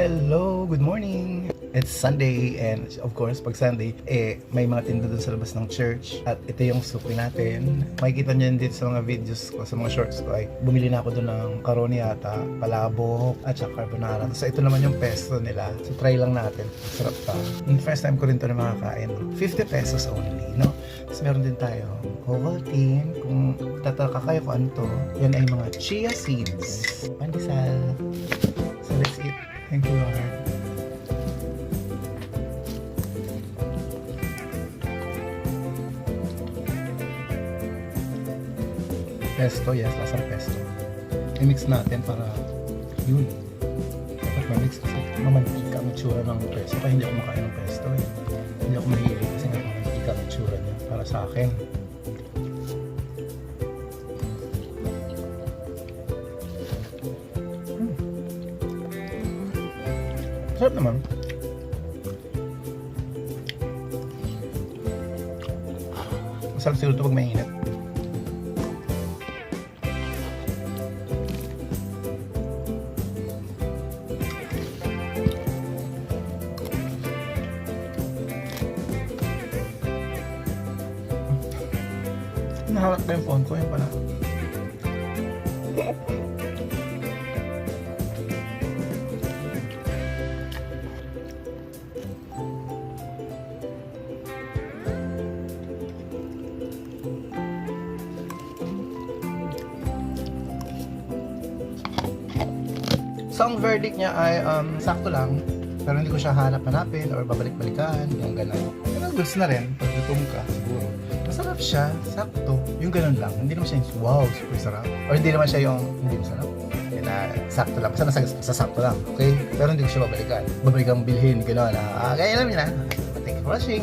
Hello! Good morning! It's Sunday and of course pag Sunday may mga tinda dun sa labas ng church at ito yung suki natin. Makikita nyo yun dito sa mga videos ko, sa mga shorts ko ay bumili na ako dun ng karoni yata, palabok at saka carbonara. So ito naman yung pesto nila. So try lang natin. Sarap pa. Yung first time ko rin ito na makakain. 50 pesos only, no? So meron din tayo Ovaltine. Kung tataka kayo kung ano to, yan ay mga chia seeds. Pandesal. So let's eat. Thank you, Lord. Pesto, yes, lasang pesto. I-mix natin para yun. Dapat ma-mix kasi mamantika ang itsura ng pesto. Kaya hindi ako makain ng pesto eh. Hindi ako mahilig kasi nga mamantika ang itsura niya para sa akin. Sarap naman. Masarap siguro ito pag mainit. Naharap pa yung phone ko, yun pala. So ang verdict niya ay sakto lang, pero hindi ko siya hanap-hanapin or babalik-balikan, yung gano'n. Pero goods na rin, pag gutom ka, siguro. Masarap siya, sakto, yung gano'n lang. Hindi naman siya yung wow, super sarap. Or hindi naman siya yung hindi masarap. Kaya sakto lang, basta nasa sakto lang, okay? Pero hindi ko siya babalikan. Babalikan bilhin, gano'n. Kaya alam niyo na. Thank you for watching.